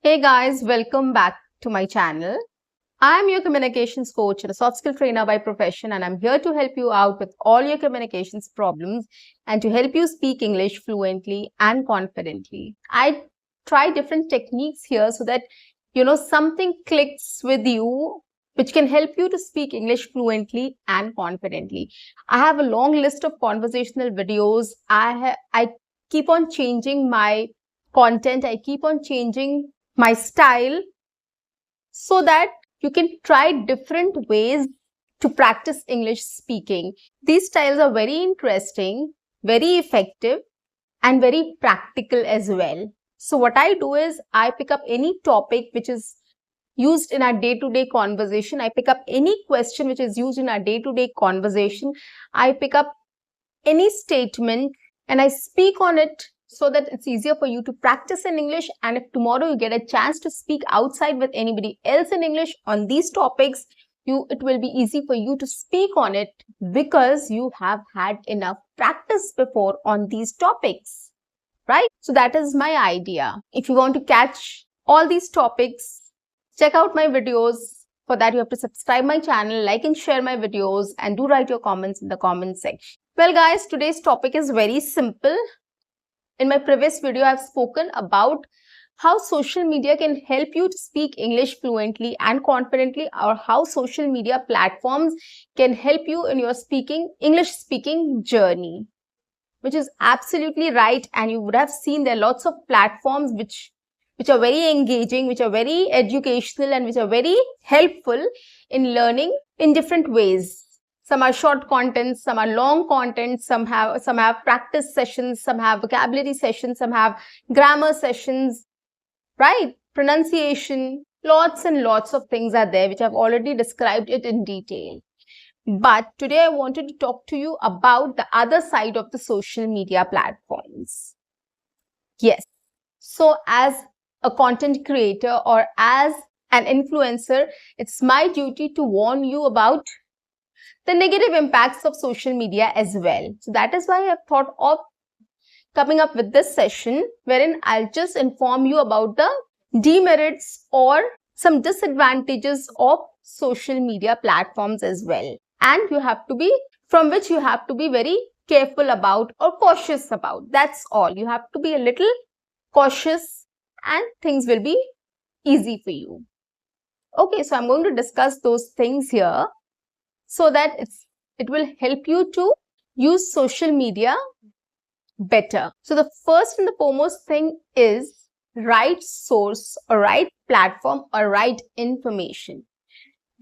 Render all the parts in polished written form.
Hey guys, welcome back to my channel. I'm your communications coach and a soft skill trainer by profession, and I'm here to help you out with all your communications problems and to help you speak English fluently and confidently. I try different techniques here so that something clicks with you which can help you to speak English fluently and confidently. I have a long list of conversational videos. I keep on changing my content. I keep on changing my style so that you can try different ways to practice English speaking. These styles are very interesting, very effective, and very practical as well. So what I do is I pick up any topic which is used in our day-to-day conversation. I pick up any question which is used in our day-to-day conversation. I pick up any statement and I speak on it so that it's easier for you to practice in English. And if tomorrow you get a chance to speak outside with anybody else in English on these topics, it will be easy for you to speak on it because you have had enough practice before on these topics, right? So that is my idea. If you want to catch all these topics, check out my videos. For that, you have to subscribe my channel, like and share my videos, and do write your comments in the comment section. Well guys, today's topic is very simple. In my previous video, I've spoken about how social media can help you to speak English fluently and confidently, or how social media platforms can help you in your English speaking journey, which is absolutely right. And you would have seen there are lots of platforms which are very engaging, which are very educational, and which are very helpful in learning in different ways. Some are short content, some are long content, some have practice sessions, some have vocabulary sessions, some have grammar sessions, right? Pronunciation, lots and lots of things are there, which I've already described it in detail. But today I wanted to talk to you about the other side of the social media platforms. Yes. So as a content creator or as an influencer, it's my duty to warn you about the negative impacts of social media as well. So that is why I've thought of coming up with this session wherein I'll just inform you about the demerits or some disadvantages of social media platforms as well. And from which you have to be very careful about or cautious about. That's all. You have to be a little cautious and things will be easy for you. Okay, so I'm going to discuss those things here so that it will help you to use social media better. So the first and the foremost thing is right source or right platform or right information.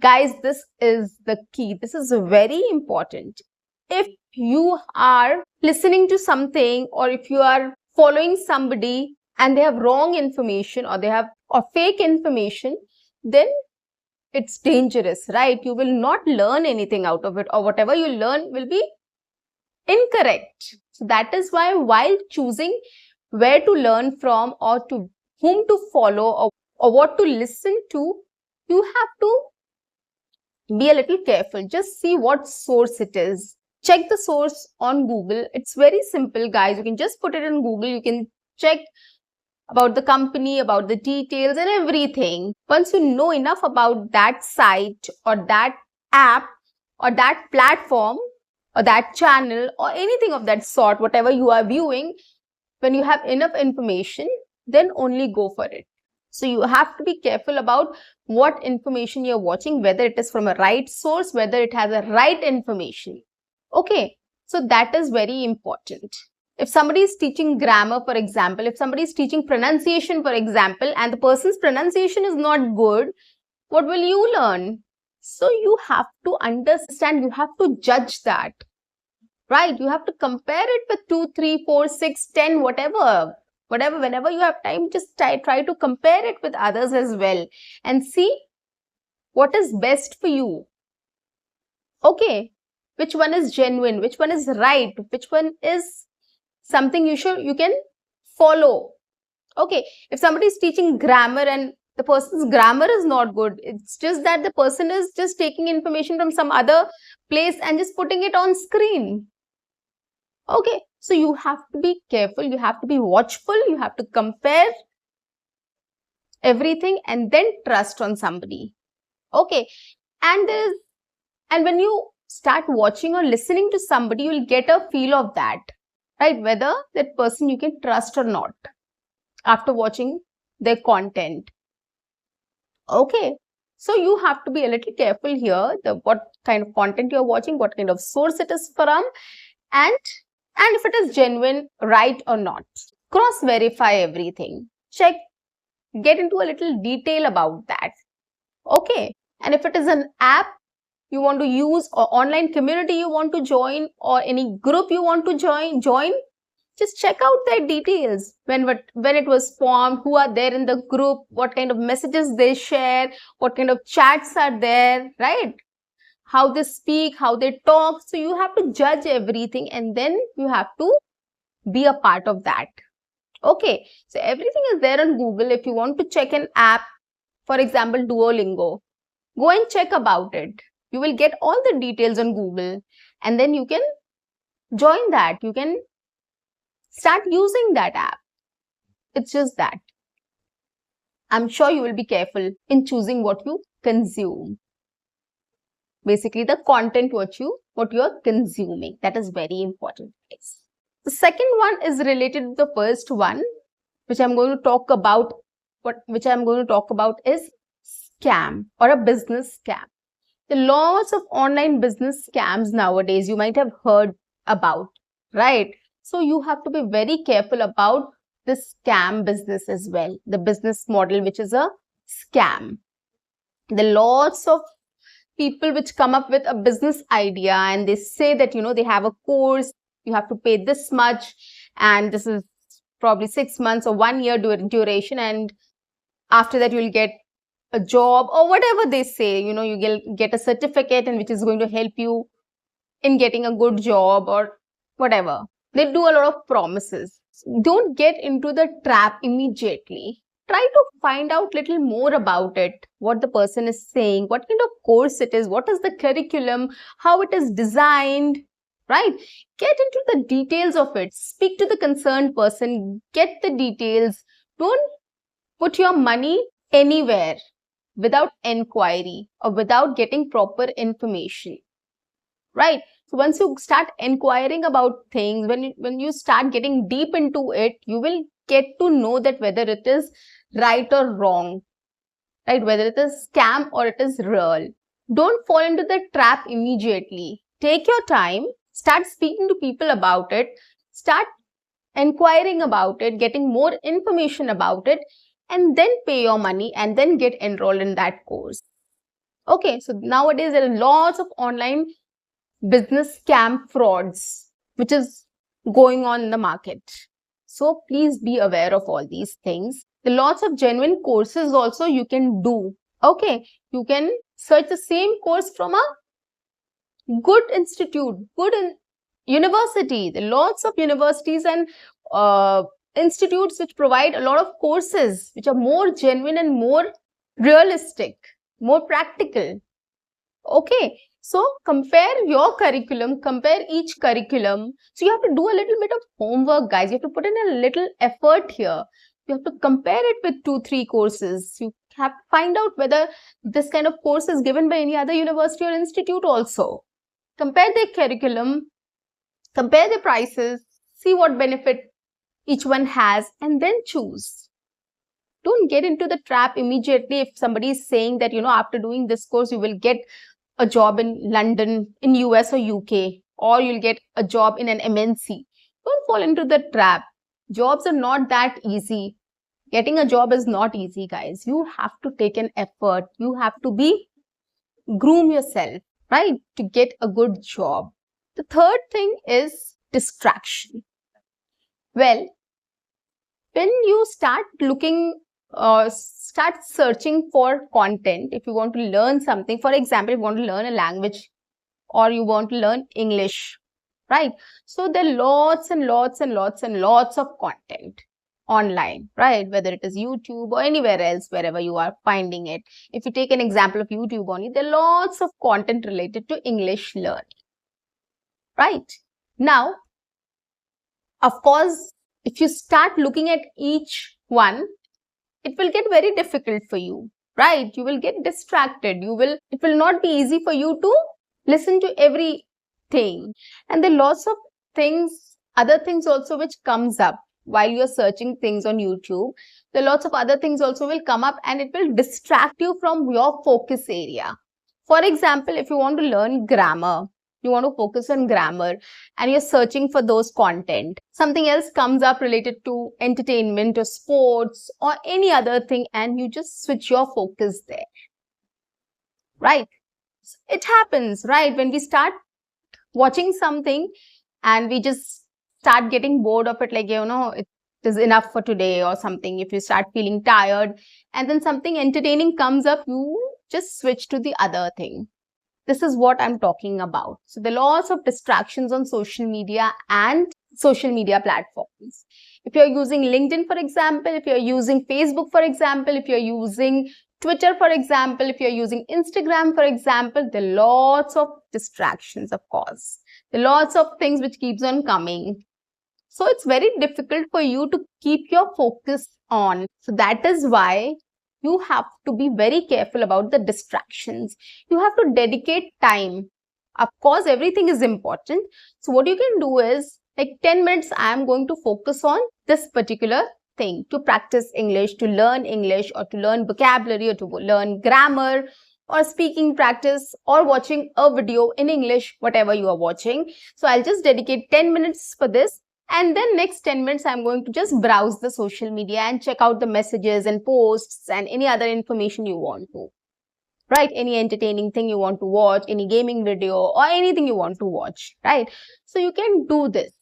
Guys, this is the key. This is very important. If you are listening to something or if you are following somebody and they have wrong information or fake information, then it's dangerous, right? You will not learn anything out of it, or whatever you learn will be incorrect. So that is why while choosing where to learn from or to whom to follow or what to listen to, you have to be a little careful. Just see what source it is. Check the source on Google. It's very simple, guys. You can just put it in Google. You can check about the company, about the details and everything. Once you know enough about that site or that app or that platform or that channel or anything of that sort, whatever you are viewing, when you have enough information, then only go for it. So you have to be careful about what information you're watching, whether it is from a right source, whether it has a right information. Okay, so that is very important. If somebody is teaching grammar, for example, if somebody is teaching pronunciation, for example, and the person's pronunciation is not good, what will you learn? So you have to understand, you have to judge that, right? You have to compare it with 2, 3, 4, 6, 10, whatever, whenever you have time, just try to compare it with others as well and see what is best for you. Okay, which one is genuine, which one is right, which one is something you can follow. Okay, if somebody is teaching grammar and the person's grammar is not good, it's just that the person is just taking information from some other place and just putting it on screen. Okay, so you have to be careful, you have to be watchful, you have to compare everything and then trust on somebody. Okay. And when you start watching or listening to somebody, you will get a feel of that, right? Whether that person you can trust or not after watching their content. Okay. So you have to be a little careful here, what kind of content you're watching, what kind of source it is from, and if it is genuine, right or not. Cross verify everything. Check, get into a little detail about that. Okay. And if it is an app you want to use, or online community you want to join, or any group you want to join, just check out their details. When it was formed, who are there in the group, what kind of messages they share, what kind of chats are there, right? How they speak, how they talk. So you have to judge everything and then you have to be a part of that. Okay. So everything is there on Google. If you want to check an app, for example, Duolingo, go and check about it. You will get all the details on Google and then you can join that. You can start using that app. It's just that. I'm sure you will be careful in choosing what you consume. Basically, the content what you are consuming. That is very important, guys. The second one is related to the first one, which I'm going to talk about. Which I'm going to talk about is scam or a business scam. The lots of online business scams nowadays you might have heard about, right? So you have to be very careful about this scam business as well. The business model, which is a scam. The lots of people which come up with a business idea and they say that, they have a course, you have to pay this much and this is probably 6 months or 1 year duration, and after that you'll get a job or whatever they say, you get a certificate and which is going to help you in getting a good job or whatever. They do a lot of promises. Don't get into the trap immediately. Try to find out little more about it, what the person is saying, what kind of course it is, what is the curriculum, how it is designed, right? Get into the details of it. Speak to the concerned person, get the details. Don't put your money anywhere without inquiry or without getting proper information, right? So once you start inquiring about things, when you start getting deep into it, you will get to know that whether it is right or wrong, right? Whether it is scam or it is real. Don't fall into the trap immediately. Take your time, start speaking to people about it, start inquiring about it, getting more information about it, and then pay your money and then get enrolled in that course. Okay, so nowadays there are lots of online business scam frauds which is going on in the market. So please be aware of all these things. There are lots of genuine courses also you can do. Okay, you can search the same course from a good institute, university. There are lots of universities and institutes which provide a lot of courses which are more genuine and more realistic, more practical. Okay, so compare your curriculum, compare each curriculum. So you have to do a little bit of homework, guys. You have to put in a little effort here. You have to compare it with 2-3 courses. You have to find out whether this kind of course is given by any other university or institute also. Compare their curriculum, compare the prices, see what benefit each one has, and then choose. Don't get into the trap immediately if somebody is saying that, after doing this course, you will get a job in London, in US or UK, or you'll get a job in an MNC. Don't fall into the trap. Jobs are not that easy. Getting a job is not easy, guys. You have to take an effort. You have to groom yourself, right, to get a good job. The third thing is distraction. Well, when you start looking start searching for content, if you want to learn something, for example, if you want to learn a language or you want to learn English, right? So there are lots and lots and lots and lots of content online, right? Whether it is YouTube or anywhere else, wherever you are finding it. If you take an example of YouTube only, there are lots of content related to English learning, right? Now, of course, if you start looking at each one, it will get very difficult for you, right? You will get distracted. It will not be easy for you to listen to everything. And there are lots of things, other things also which comes up while you're searching things on YouTube. There are lots of other things also will come up and it will distract you from your focus area. For example, if you want to learn grammar, you want to focus on grammar and you're searching for those content, something else comes up related to entertainment or sports or any other thing, and you just switch your focus there, right? It happens, right? When we start watching something and we just start getting bored of it, like, it is enough for today or something. If you start feeling tired and then something entertaining comes up, you just switch to the other thing. This is what I'm talking about. So there are lots of distractions on social media and social media platforms. If you're using LinkedIn, for example, if you're using Facebook, for example, if you're using Twitter, for example, if you're using Instagram, for example, there are lots of distractions, of course. There are lots of things which keeps on coming. So it's very difficult for you to keep your focus on. So that is why you have to be very careful about the distractions. You have to dedicate time. Of course, everything is important. So what you can do is, like 10 minutes, I am going to focus on this particular thing to practice English, to learn English, or to learn vocabulary, or to learn grammar, or speaking practice, or watching a video in English, whatever you are watching. So I'll just dedicate 10 minutes for this. And then next 10 minutes, I'm going to just browse the social media and check out the messages and posts and any other information you want to, right? Any entertaining thing you want to watch, any gaming video or anything you want to watch, right? So you can do this.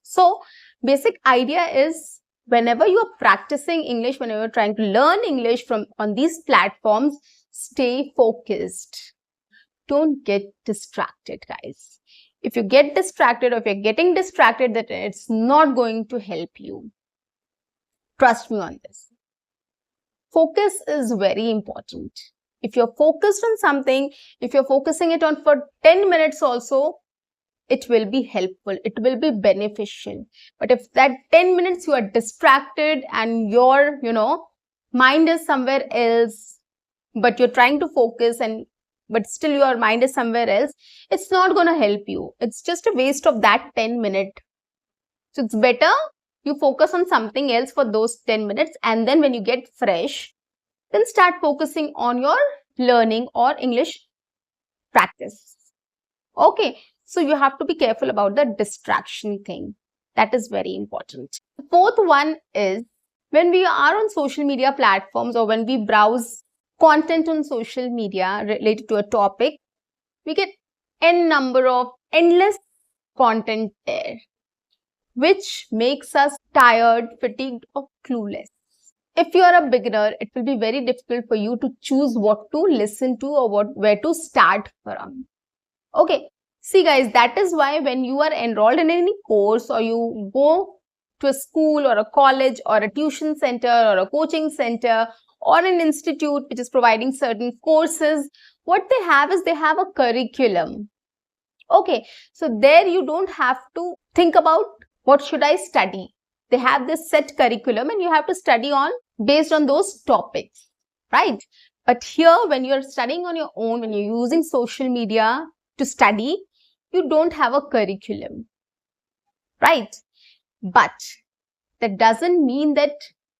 So basic idea is, whenever you are practicing English, whenever you're trying to learn English on these platforms, stay focused. Don't get distracted, guys. If you get distracted, or if you're getting distracted, that it's not going to help you. Trust me on this. Focus is very important. If you're focused on something, if you're focusing it on for 10 minutes also, it will be helpful. It will be beneficial. But if that 10 minutes you are distracted and your, mind is somewhere else, but you're trying to focus but still your mind is somewhere else, it's not going to help you. It's just a waste of that 10 minutes. So it's better you focus on something else for those 10 minutes, and then when you get fresh, then start focusing on your learning or English practice. Okay, so you have to be careful about the distraction thing. That is very important. The fourth one is, when we are on social media platforms or when we browse content on social media related to a topic, we get endless content there, which makes us tired, fatigued, or clueless. If you are a beginner, it will be very difficult for you to choose what to listen to or where to start from. Okay, see guys, that is why when you are enrolled in any course, or you go to a school or a college or a tuition center or a coaching center or an institute which is providing certain courses, what they have is they have a curriculum. Okay, so there you don't have to think about what should I study. They have this set curriculum and you have to study based on those topics, right? But here, when you're studying on your own, when you're using social media to study, you don't have a curriculum, right? But that doesn't mean that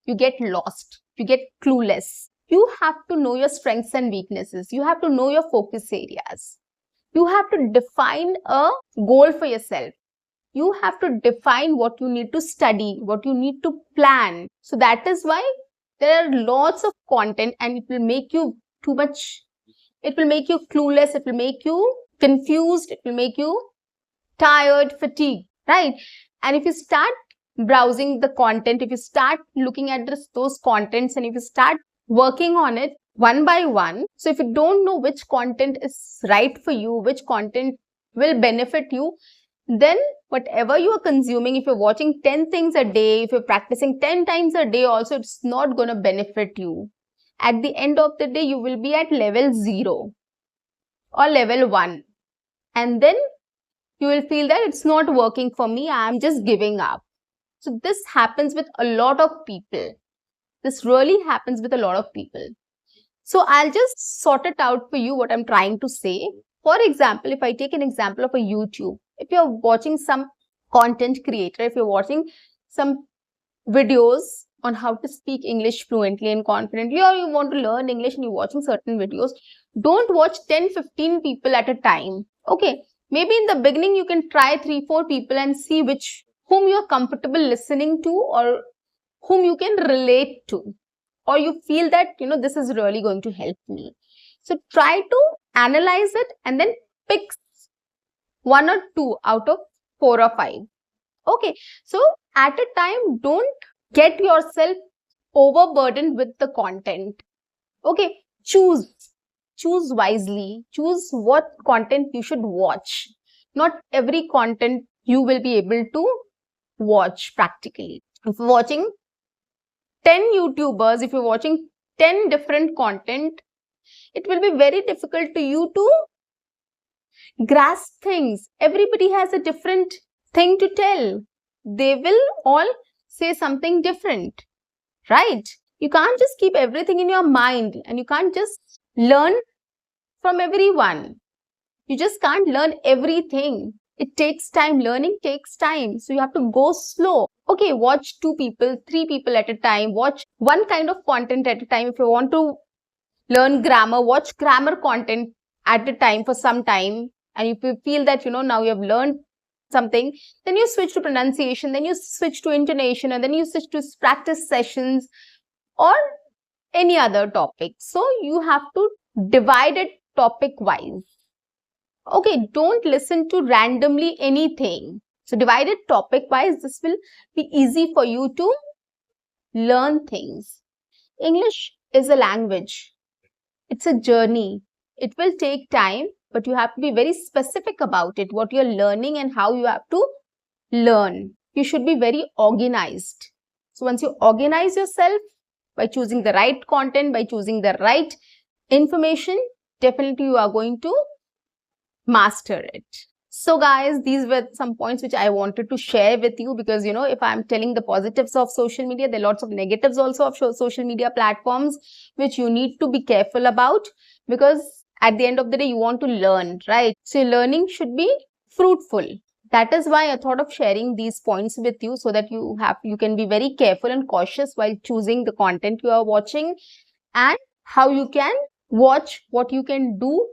you get lost, you get clueless. You have to know your strengths and weaknesses. You have to know your focus areas. You have to define a goal for yourself. You have to define what you need to study, what you need to plan. So that is why there are lots of content, and it will make you too much. It will make you clueless. It will make you confused. It will make you tired, fatigued, right? And if you start browsing the content, if you start looking at those contents, and if you start working on it one by one, so if you don't know which content is right for you, which content will benefit you, then whatever you are consuming, if you're watching 10 things a day, if you're practicing 10 times a day also, it's not going to benefit you. At the end of the day, you will be at level 0 or level 1. And then you will feel that it's not working for me, I'm just giving up. So this happens with a lot of people. This really happens with a lot of people. So I'll just sort it out for you what I'm trying to say. For example, if I take an example of a YouTube, if you're watching some content creator, if you're watching some videos on how to speak English fluently and confidently, or you want to learn English and you're watching certain videos, don't watch 10-15 people at a time. Okay, maybe in the beginning you can try 3-4 people and see whom you're comfortable listening to or whom you can relate to, or you feel that this is really going to help me. So try to analyze it and then pick 1 or 2 out of 4 or 5. Okay, so at a time, don't get yourself overburdened with the content. Okay, choose wisely, choose what content you should watch. Not every content you will be able to watch practically. If you're watching 10 YouTubers, if you're watching 10 different content, it will be very difficult to you to grasp things. Everybody has a different thing to tell. They will all say something different, right? You can't just keep everything in your mind and you can't just learn from everyone. You just can't learn everything. It takes time. Learning takes time. So you have to go slow. Okay, watch 2 people, 3 people at a time. Watch one kind of content at a time. If you want to learn grammar, watch grammar content at a time for some time. And if you feel that, now you have learned something, then you switch to pronunciation, then you switch to intonation, and then you switch to practice sessions or any other topic. So you have to divide it topic wise. Okay, don't listen to randomly anything. So divide it topic wise. This will be easy for you to learn things. English is a language. It's a journey. It will take time, but you have to be very specific about it, what you're learning and how you have to learn. You should be very organized. So once you organize yourself by choosing the right content, by choosing the right information, definitely you are going to master it. So guys, these were some points which I wanted to share with you because, if I'm telling the positives of social media, there are lots of negatives also of social media platforms, which you need to be careful about because at the end of the day, you want to learn, right? So learning should be fruitful. That is why I thought of sharing these points with you so that you can be very careful and cautious while choosing the content you are watching and how you can watch, what you can do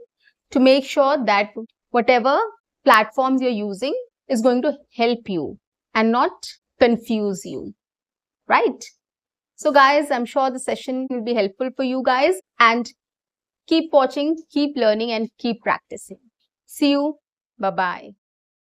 to make sure that whatever platforms you're using is going to help you and not confuse you, right? So guys, I'm sure the session will be helpful for you guys, and keep watching, keep learning, and keep practicing. See you. Bye-bye.